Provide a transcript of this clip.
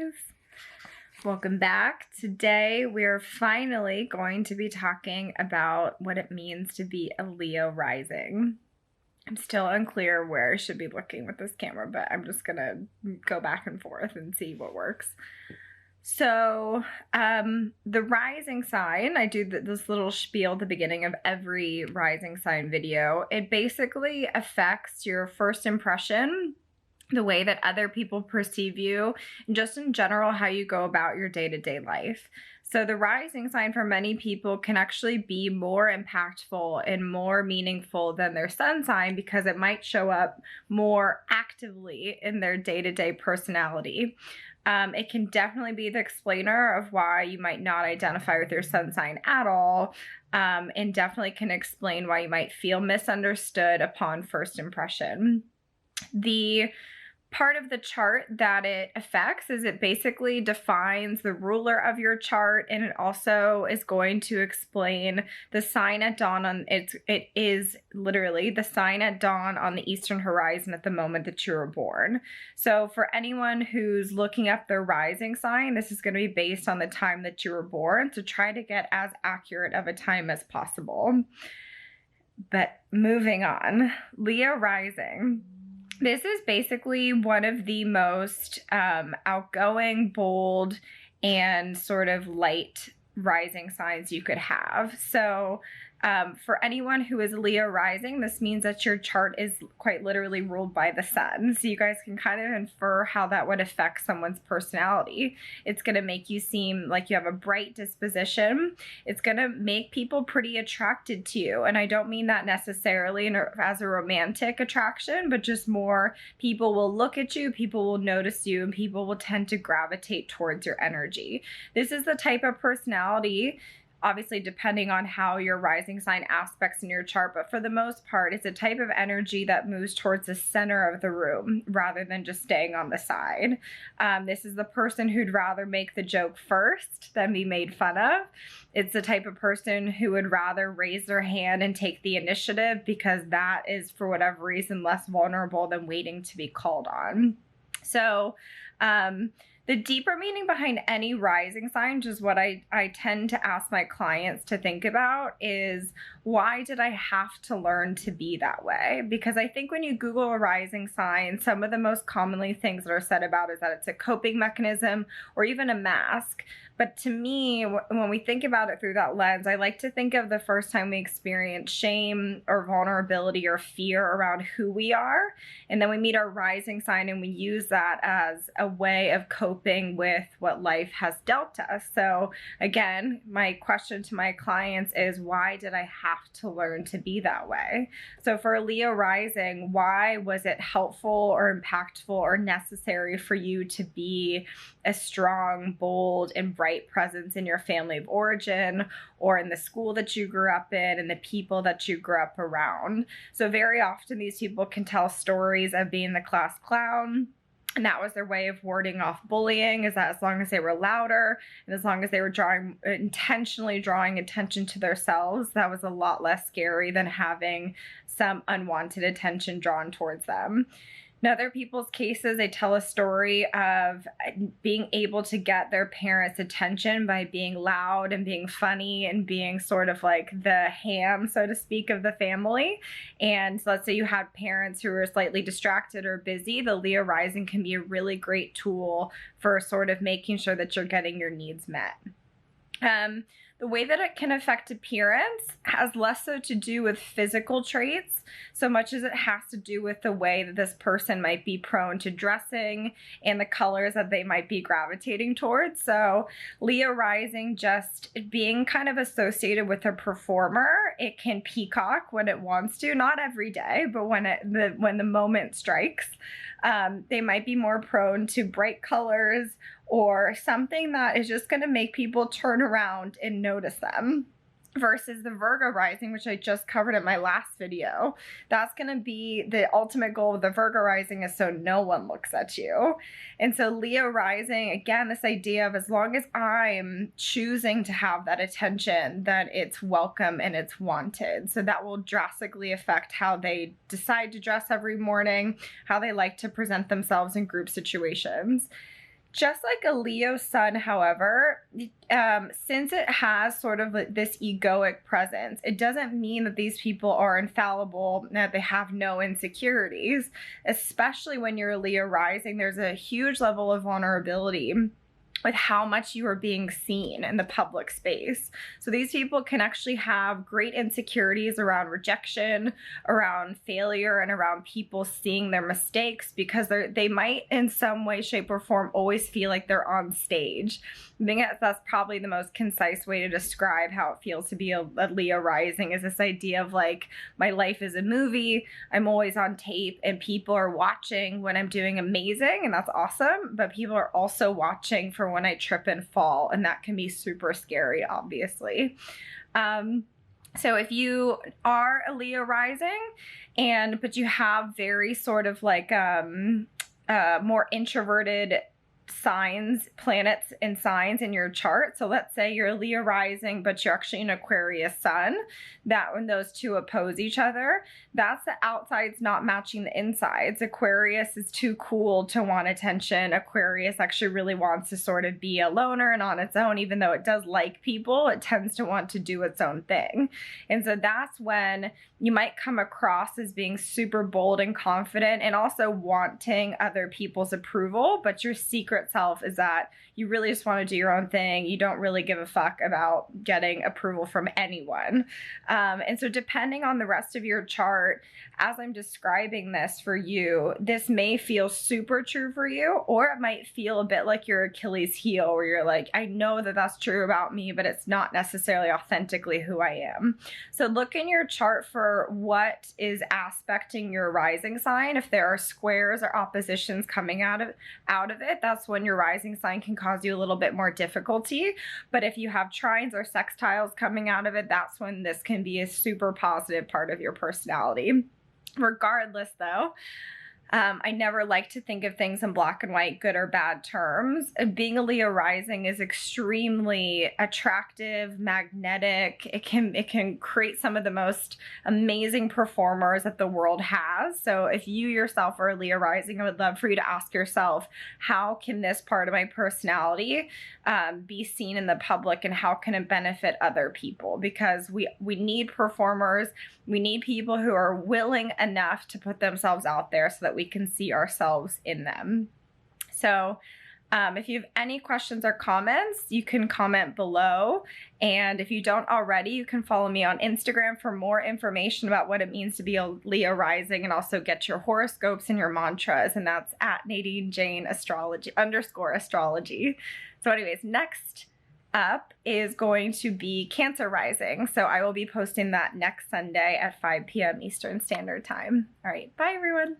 guys. Welcome back. Today we're finally going to be talking about what it means to be a Leo rising. I'm still unclear where I should be looking with this camera, but I'm just gonna go back and forth and see what works. So the rising sign, I do this little spiel at the beginning of every rising sign video. It basically affects your first impression, the way that other people perceive you, and just in general, how you go about your day-to-day life. So the rising sign for many people can actually be more impactful and more meaningful than their sun sign because it might show up more actively in their day-to-day personality. It can definitely be the explainer of why you might not identify with your sun sign at all, and definitely can explain why you might feel misunderstood upon first impression. The part of the chart that it affects is it basically defines the ruler of your chart, and it also is going to explain the sign at dawn on it is literally the sign at dawn on the eastern horizon at the moment that you were born. So for anyone who's looking up their rising sign, this is going to be based on the time that you were born to try to get as accurate of a time as possible. But moving on, Leo rising. This is basically one of the most outgoing, bold, and sort of light rising signs you could have. So for anyone who is Leo rising, this means that your chart is quite literally ruled by the sun. So you guys can kind of infer how that would affect someone's personality. It's going to make you seem like you have a bright disposition. It's going to make people pretty attracted to you. And I don't mean that necessarily as a romantic attraction, but just more people will look at you, people will notice you, and people will tend to gravitate towards your energy. This is the type of personality, obviously depending on how your rising sign aspects in your chart, but for the most part, it's a type of energy that moves towards the center of the room rather than just staying on the side. This is the person who'd rather make the joke first than be made fun of. It's the type of person who would rather raise their hand and take the initiative because that is, for whatever reason, less vulnerable than waiting to be called on. So, the deeper meaning behind any rising sign, which is what I tend to ask my clients to think about, is why did I have to learn to be that way? Because I think when you Google a rising sign, some of the most commonly things that are said about is that it's a coping mechanism or even a mask. But to me, when we think about it through that lens, I like to think of the first time we experience shame or vulnerability or fear around who we are. And then we meet our rising sign and we use that as a way of coping with what life has dealt to us. So again, my question to my clients is, why did I have to learn to be that way? So for a Leo rising, why was it helpful or impactful or necessary for you to be a strong, bold, and bright presence in your family of origin or in the school that you grew up in and the people that you grew up around? So very often these people can tell stories of being the class clown, and that was their way of warding off bullying, is that as long as they were louder and as long as they were intentionally drawing attention to themselves, that was a lot less scary than having some unwanted attention drawn towards them. In other people's cases, they tell a story of being able to get their parents' attention by being loud and being funny and being sort of like the ham, so to speak, of the family. And let's say you had parents who were slightly distracted or busy, the Leo rising can be a really great tool for sort of making sure that you're getting your needs met. The way that it can affect appearance has less so to do with physical traits so much as it has to do with the way that this person might be prone to dressing and the colors that they might be gravitating towards. So Leo rising, just being kind of associated with a performer, it can peacock when it wants to, not every day, but when the moment strikes. They might be more prone to bright colors or something that is just going to make people turn around and notice them. Versus the Virgo rising, which I just covered in my last video. That's going to be the ultimate goal of the Virgo rising, is so no one looks at you. And so Leo rising, again, this idea of as long as I'm choosing to have that attention, that it's welcome and it's wanted. So that will drastically affect how they decide to dress every morning, how they like to present themselves in group situations. Just like a Leo sun, however, since it has sort of this egoic presence, it doesn't mean that these people are infallible, that they have no insecurities. Especially when you're a Leo rising, there's a huge level of vulnerability with how much you are being seen in the public space. So these people can actually have great insecurities around rejection, around failure, and around people seeing their mistakes, because they might in some way, shape, or form always feel like they're on stage. I think that's probably the most concise way to describe how it feels to be a Leo rising, is this idea of like, my life is a movie, I'm always on tape, and people are watching when I'm doing amazing, and that's awesome, but people are also watching for when I trip and fall, and that can be super scary, obviously. So if you are a Leo rising, but you have very sort of like more introverted planets and signs in your chart. So let's say you're a Leo rising, but you're actually an Aquarius sun. That when those two oppose each other, that's the outsides not matching the insides. Aquarius is too cool to want attention. Aquarius actually really wants to sort of be a loner and on its own, even though it does like people, it tends to want to do its own thing. And so that's when you might come across as being super bold and confident and also wanting other people's approval, but your secret self is that you really just want to do your own thing. You don't really give a fuck about getting approval from anyone. And so depending on the rest of your chart, as I'm describing this for you, this may feel super true for you, or it might feel a bit like your Achilles heel, where you're like, I know that that's true about me, but it's not necessarily authentically who I am. So look in your chart for what is aspecting your rising sign. If there are squares or oppositions coming out of it, that's when your rising sign can cause you a little bit more difficulty. But if you have trines or sextiles coming out of it, that's when this can be a super positive part of your personality. Regardless, though, I never like to think of things in black and white, good or bad terms. Being a Leo rising is extremely attractive, magnetic. It can create some of the most amazing performers that the world has. So if you yourself are a Leo rising, I would love for you to ask yourself, how can this part of my personality be seen in the public, and how can it benefit other people? Because we need performers. We need people who are willing enough to put themselves out there so that we can see ourselves in them. So if you have any questions or comments, you can comment below. And if you don't already, you can follow me on Instagram for more information about what it means to be a Leo rising, and also get your horoscopes and your mantras. And that's at Nadine Jane Astrology _astrology. So anyways, next up is going to be Cancer rising. So I will be posting that next Sunday at 5 p.m. Eastern Standard Time. All right. Bye, everyone.